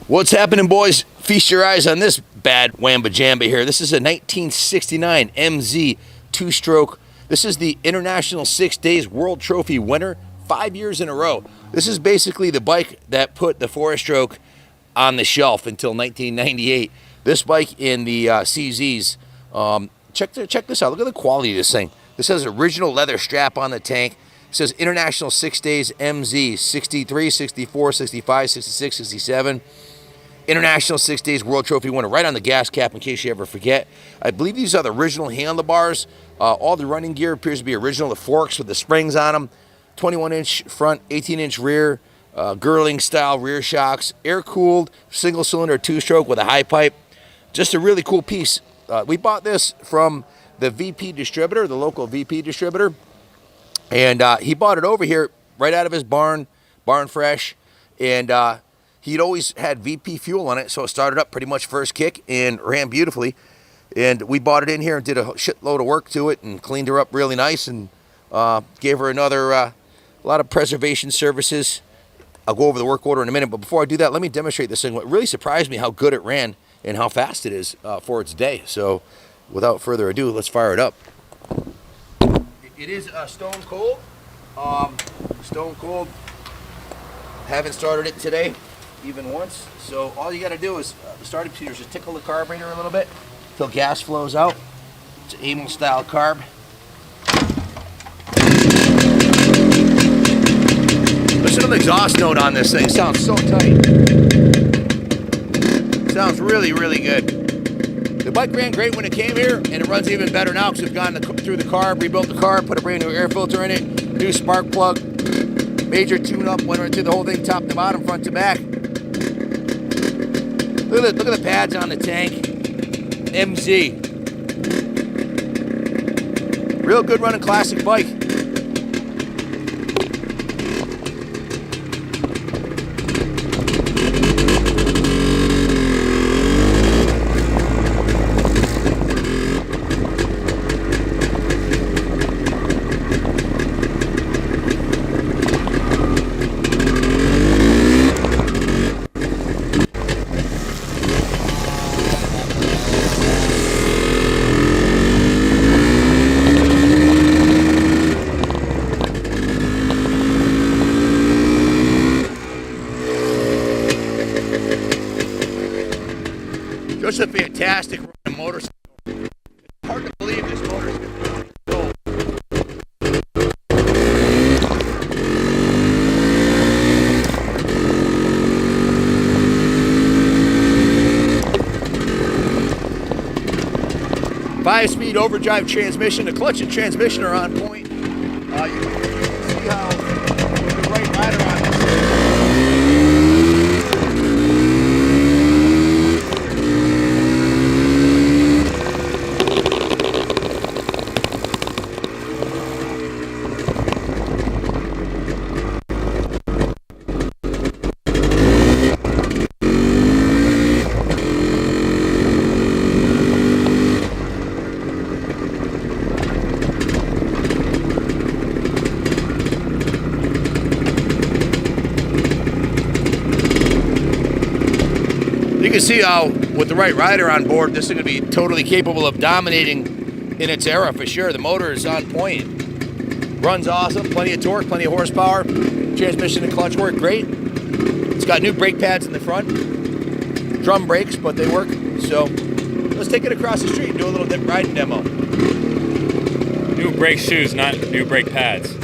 What's happening, boys? Feast your eyes on this bad wamba jamba here. This is a 1969 MZ two-stroke. This is the International 6 Days World Trophy winner 5 years in a row. This is basically the bike that put the four-stroke on the shelf until 1998. This bike in the CZs. Check this out. Look at the quality of this thing. This has original leather strap on the tank. It says International 6 Days MZ 63, 64, 65, 66, 67. International 6 Days World Trophy winner right on the gas cap in case you ever forget. I believe these are the original handlebars. All the running gear appears to be original. The forks with the springs on them. 21-inch front, 18-inch rear, Girling style rear shocks. Air-cooled, single-cylinder two-stroke with a high pipe. Just a really cool piece. We bought this from the VP distributor, the local VP distributor. And he bought it over here right out of his barn fresh. And he'd always had VP fuel on it, so it started up pretty much first kick and ran beautifully. And we bought it in here and did a shitload of work to it and cleaned her up really nice and gave her another a lot of preservation services. I'll go over the work order in a minute, but before I do that, let me demonstrate this thing. What really surprised me how good it ran and how fast it is for its day. So without further ado, let's fire it up. It is stone cold. Stone cold. Haven't started it today, even once. So all you got to do is the starting procedure is just tickle the carburetor a little bit until gas flows out. It's an Amel style carb. Listen to the exhaust note on this thing. It sounds so tight. It sounds really, really good. The bike ran great when it came here, and it runs even better now because we've gone through the carb, rebuilt the carb, put a brand new air filter in it, new spark plug, major tune-up, went right through the whole thing, top to bottom, front to back. Look at the pads on the tank. MZ. Real good running classic bike. Just a fantastic running motorcycle. It's hard to believe this motorcycle is sold. Five-speed overdrive transmission. The clutch and transmission are on point. You can see how with the right rider on this. You can see how, with the right rider on board, this is going to be totally capable of dominating in its era for sure. The motor is on point. Runs awesome, plenty of torque, plenty of horsepower. Transmission and clutch work great. It's got new brake pads in the front. Drum brakes, but they work. So let's take it across the street and do a little riding demo. New brake shoes, not new brake pads.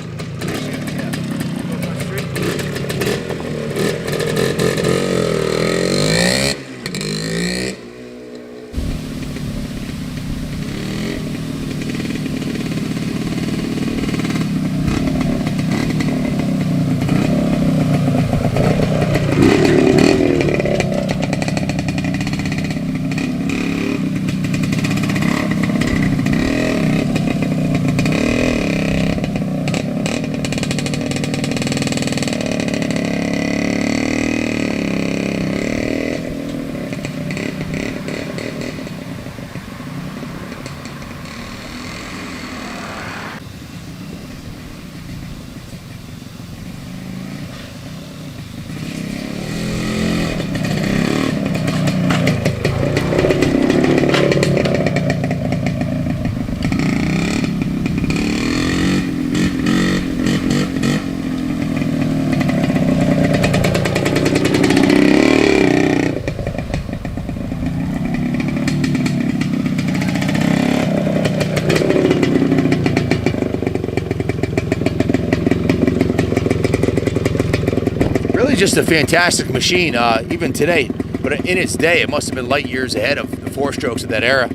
just a fantastic machine, even today. But in its day, it must have been light years ahead of the four-strokes of that era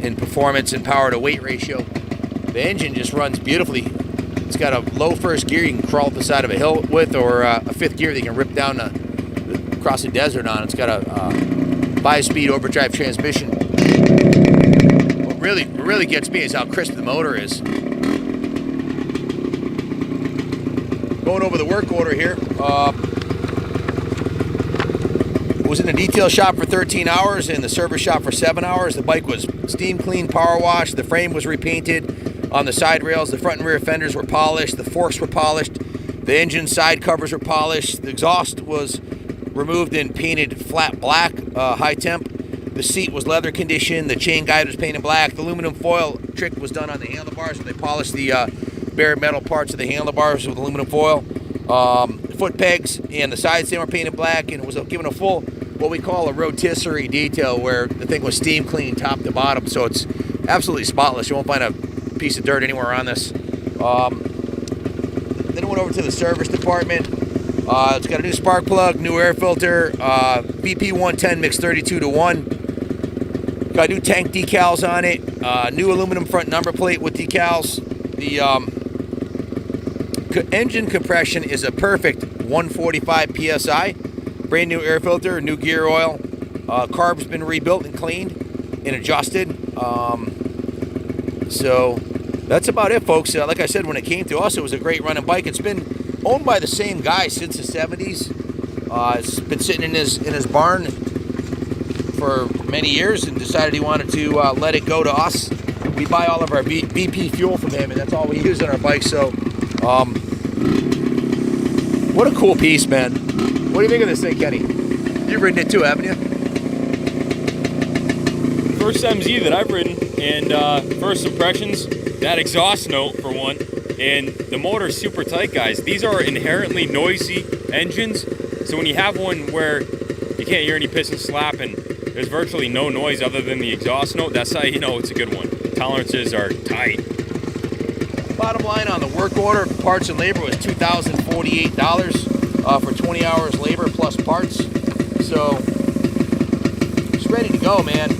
in performance and power to weight ratio. The engine just runs beautifully. It's got a low first gear you can crawl up the side of a hill with, or a fifth gear that you can rip down across the desert on. It's got a 5-speed overdrive transmission. What really gets me is how crisp the motor is. Going over the work order here. Was in the detail shop for 13 hours and the service shop for 7 hours. The bike was steam clean, power washed. The frame was repainted on the side rails. The front and rear fenders were polished. The forks were polished. The engine side covers were polished. The exhaust was removed and painted flat black, high temp. The seat was leather conditioned. The chain guide was painted black. The aluminum foil trick was done on the handlebars. They polished the bare metal parts of the handlebars with aluminum foil. Foot pegs and the side stand were painted black, and it was given a full, what we call a rotisserie detail, where the thing was steam clean top to bottom, so it's absolutely spotless. You won't find a piece of dirt anywhere on this. Then I went over to the service department. It's got a new spark plug, new air filter, VP 110 mixed 32 to 1. Got new tank decals on it, new aluminum front number plate with decals. The engine compression is a perfect 145 PSI. Brand new air filter, new gear oil. Carb's been rebuilt and cleaned and adjusted. So that's about it, folks. Like I said, when it came to us, it was a great running bike. It's been owned by the same guy since the 70s. It's been sitting in his barn for many years, and decided he wanted to let it go to us. We buy all of our BP fuel from him, and that's all we use on our bike. So what a cool piece, man. What do you think of this thing, Kenny? You've ridden it too, haven't you? First MZ that I've ridden, and first impressions, that exhaust note for one, and the motor's super tight, guys. These are inherently noisy engines, so when you have one where you can't hear any piston slapping, there's virtually no noise other than the exhaust note, that's how you know it's a good one. Tolerances are tight. Bottom line on the work order, parts and labor was $2,048 for 20 hours labor plus parts. So it's ready to go, man.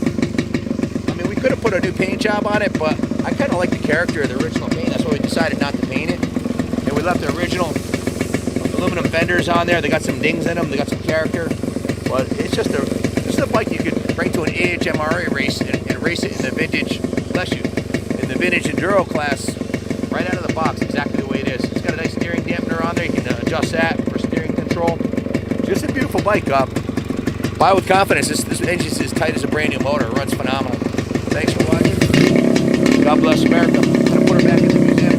I mean, we could have put a new paint job on it, but I kind of like the character of the original paint. That's why we decided not to paint it. And we left the original aluminum fenders on there. They got some dings in them. They got some character. But it's just a bike you could bring to an AHMRA race and race it in the vintage, bless you, in the vintage enduro class right out of the box, exactly the way it is. It's got a nice steering dampener on there. You can adjust that for steering control. Just a beautiful bike. Buy with confidence. This engine's as tight as a brand new motor. It runs phenomenal. Thanks for watching. God bless America. I'm going to put her back in the museum.